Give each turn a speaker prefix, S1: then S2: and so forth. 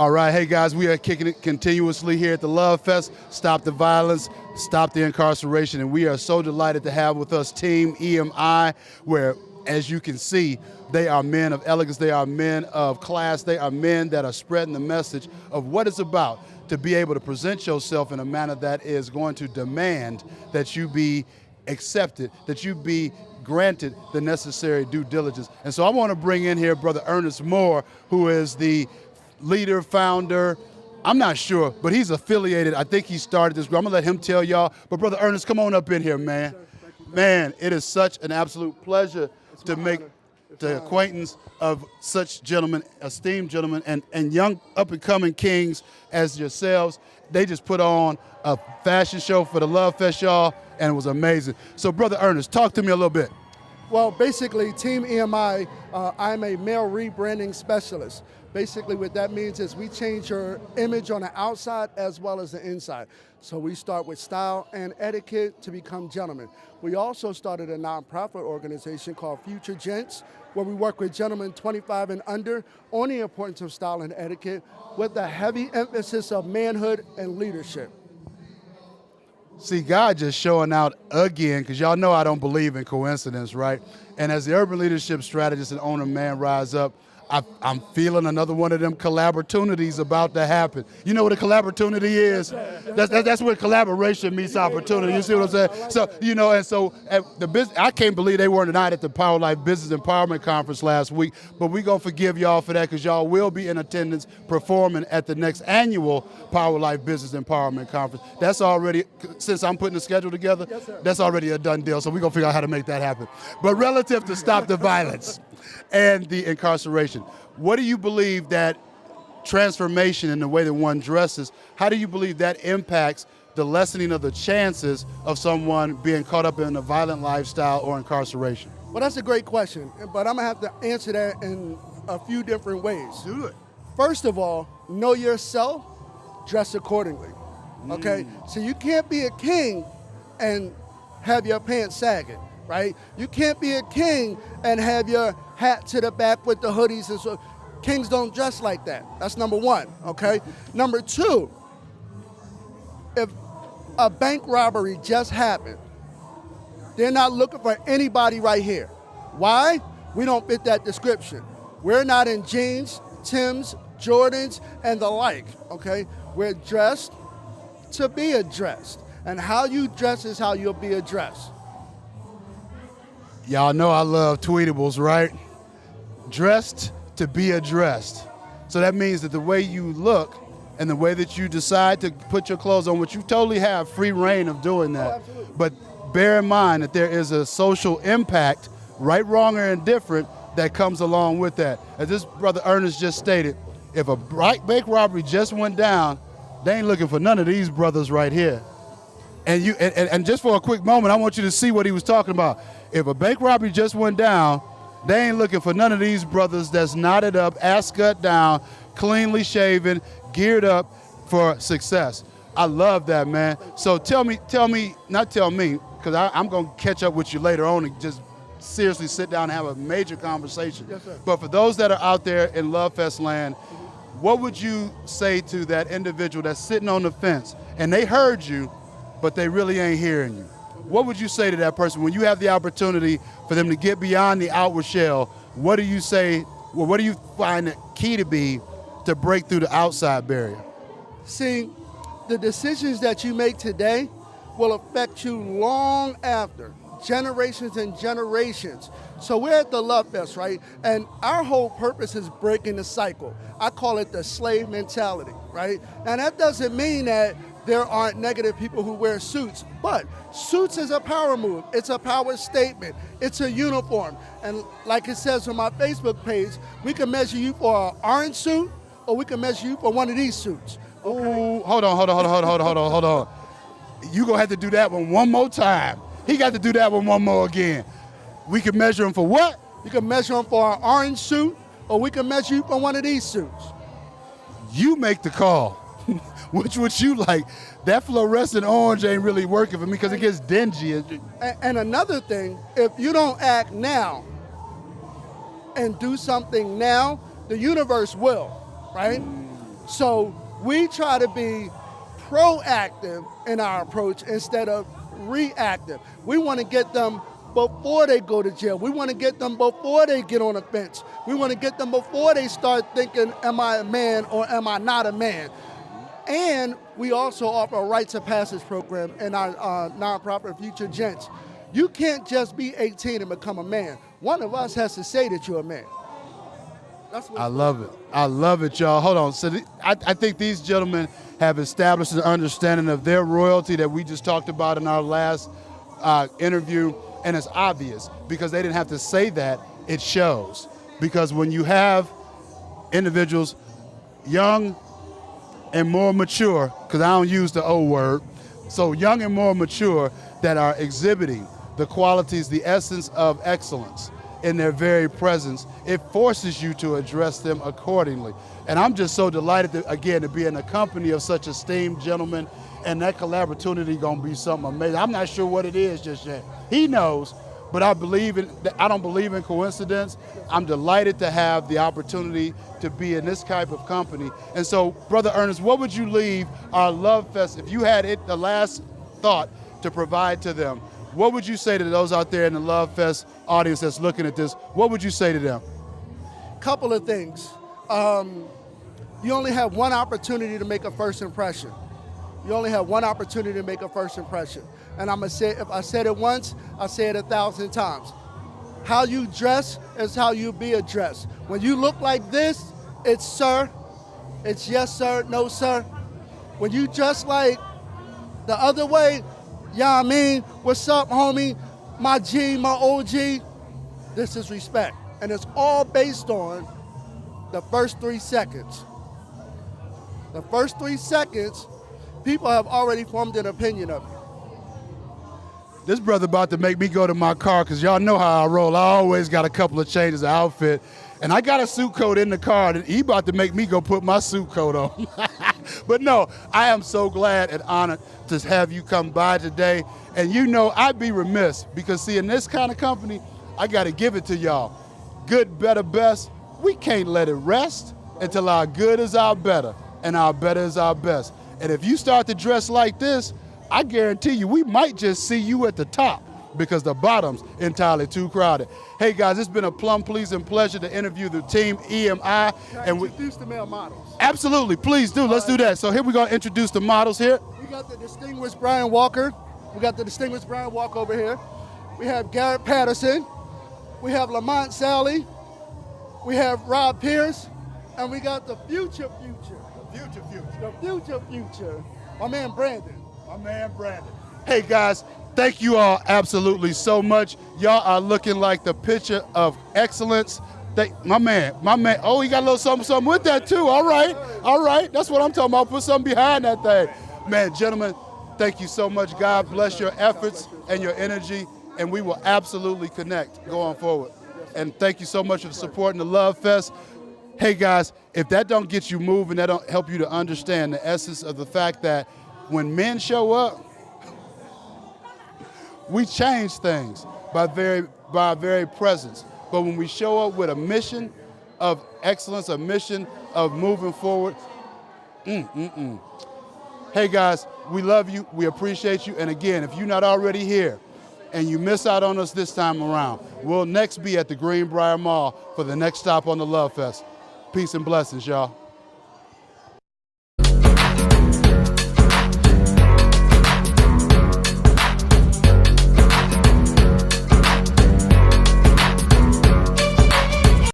S1: All right, hey guys, we are kicking it continuously here at the Love Fest. Stop the violence, stop the incarceration, and we are so delighted to have with us Team EMI, where, as you can see, they are men of elegance, they are men of class, they are men that are spreading the message of what it's about to be able to present yourself in a manner that is going to demand that you be accepted, that you be granted the necessary due diligence. And so I want to bring in here Brother Ernest Moore, who is the leader, founder, I'm not sure, but he's affiliated. I think he started this group. I'm gonna let him tell y'all. But Brother Ernest, come on up in here, man. Man, it is such an absolute pleasure to make the acquaintance of such gentlemen, esteemed gentlemen, and young up-and-coming kings as yourselves. They just put on a fashion show for the Love Fest, y'all, and it was amazing. So Brother Ernest, talk to me a little bit.
S2: Well, basically, Team EMI, I'm a male rebranding specialist. Basically, what that means is we change your image on the outside as well as the inside. So we start with style and etiquette to become gentlemen. We also started a nonprofit organization called Future Gents, where we work with gentlemen 25 and under on the importance of style and etiquette with a heavy emphasis of manhood and leadership.
S1: See, God just showing out again, because y'all know I don't believe in coincidence, right? And as the urban leadership strategist and owner Man Rise Up, I'm feeling another one of them collabortunities about to happen. You know what a collabortunity is? That's where collaboration meets opportunity. You see what I'm saying? So, you know, and so at the business, I can't believe they weren't tonight at the Power Life Business Empowerment Conference last week, but we're going to forgive y'all for that because y'all will be in attendance performing at the next annual Power Life Business Empowerment Conference. That's already, since I'm putting the schedule together, that's already a done deal, so we're going to figure out how to make that happen. But relative to Stop the Violence and the incarceration, what do you believe that transformation in the way that one dresses, how do you believe that impacts the lessening of the chances of someone being caught up in a violent lifestyle or incarceration?
S2: Well, that's a great question, but I'm gonna have to answer that in a few different ways.
S1: Do it.
S2: First of all, know yourself, dress accordingly, okay? So you can't be a king and have your pants sagging, right? You can't be a king and have your hat to the back with the hoodies and so. Kings don't dress like that. That's number one, okay? Number two, if a bank robbery just happened, they're not looking for anybody right here. Why? We don't fit that description. We're not in jeans, Timbs, Jordans, and the like, okay? We're dressed to be addressed. And how you dress is how you'll be addressed.
S1: Y'all know I love tweetables, right? Dressed to be addressed. So that means that the way you look and the way that you decide to put your clothes on, which you totally have free reign of doing that.
S2: Oh,
S1: but bear in mind that there is a social impact, right, wrong, or indifferent, that comes along with that. As this brother Ernest just stated, if a bank robbery just went down, they ain't looking for none of these brothers right here. And you and just for a quick moment, I want you to see what he was talking about. If a bank robbery just went down, they ain't looking for none of these brothers that's knotted up, ass cut down, cleanly shaven, geared up for success. I love that, man. So tell me, not tell me, because I'm going to catch up with you later on and just seriously sit down and have a major conversation.
S2: Yes, sir.
S1: But for those that are out there in Love Fest land, what would you say to that individual that's sitting on the fence and they heard you, but they really ain't hearing you? What would you say to that person when you have the opportunity for them to get beyond the outward shell? What do you say, well, what do you find the key to be to break through the outside barrier?
S2: See, the decisions that you make today will affect you long after, generations and generations. So we're at the Love Fest, right? And our whole purpose is breaking the cycle. I call it the slave mentality, right? And that doesn't mean that there aren't negative people who wear suits, but suits is a power move. It's a power statement. It's a uniform. And like it says on my Facebook page, we can measure you for an orange suit or we can measure you for one of these suits. Okay?
S1: Ooh, hold on. You gonna have to do that one more time. He got to do that one more again. We can measure him for what?
S2: You can measure him for an orange suit or we can measure you for one of these suits.
S1: You make the call. Which would you like? That fluorescent orange ain't really working for me because it gets dingy.
S2: And another thing, if you don't act now and do something now, the universe will, right? So we try to be proactive in our approach instead of reactive. We want to get them before they go to jail. We want to get them before they get on a bench. We want to get them before they start thinking, am I a man or am I not a man? And we also offer a rites of passage program in our nonprofit Future Gents. You can't just be 18 and become a man. One of us has to say that you're a man.
S1: I love it. I love it, y'all. Hold on. So I think these gentlemen have established an understanding of their royalty that we just talked about in our last interview, and it's obvious because they didn't have to say that. It shows. Because when you have individuals young and more mature, because I don't use the O word, so young and more mature that are exhibiting the qualities, the essence of excellence in their very presence, it forces you to address them accordingly. And I'm just so delighted, to be in the company of such esteemed gentlemen, and that collaborativity gonna be something amazing. I'm not sure what it is just yet. He knows, but I don't believe in coincidence. I'm delighted to have the opportunity to be in this type of company. And so, Brother Ernest, what would you leave our Love Fest, if you had the last thought to provide to them, what would you say to those out there in the Love Fest audience that's looking at this? What would you say to them?
S2: Couple of things. You only have one opportunity to make a first impression. You only have one opportunity to make a first impression. And I'm gonna say, if I said it once, I'll say it 1,000 times. How you dress is how you be addressed. When you look like this, it's sir, it's yes sir, no sir. When you dress like the other way, yeah, I mean, what's up, homie? My G, my OG. This is respect. And it's all based on the first 3 seconds. The first 3 seconds, people have already formed an opinion of you.
S1: This brother about to make me go to my car, because y'all know how I roll. I always got a couple of changes of outfit. And I got a suit coat in the car, and he about to make me go put my suit coat on. But no, I am so glad and honored to have you come by today. And you know, I'd be remiss, because see, in this kind of company, I got to give it to y'all. Good, better, best. We can't let it rest until our good is our better and our better is our best. And if you start to dress like this, I guarantee you, we might just see you at the top, because the bottom's entirely too crowded. Hey guys, it's been a plum-pleasing pleasure to interview the team EMI.
S2: And we introduce the male models.
S1: Absolutely, please do. Let's do that. So here we're gonna introduce the models here.
S2: We got the distinguished Brian Walker. Over here. We have Garrett Patterson. We have Lamont Sally. We have Rob Pierce. And we got the future. The future. My man Brandon.
S1: Hey guys, thank you all absolutely so much. Y'all are looking like the picture of excellence. My man, oh, he got a little something with that too. All right, that's what I'm talking about. Put something behind that thing. Man, gentlemen, thank you so much. God bless your efforts and your energy, and we will absolutely connect going forward. And thank you so much for supporting the Love Fest. Hey guys, if that don't get you moving, that don't help you to understand the essence of the fact that when men show up, we change things by our very presence. But when we show up with a mission of excellence, a mission of moving forward, Hey guys, we love you, we appreciate you, and again, if you're not already here and you miss out on us this time around, we'll next be at the Greenbrier Mall for the next stop on the Love Fest. Peace and blessings, y'all.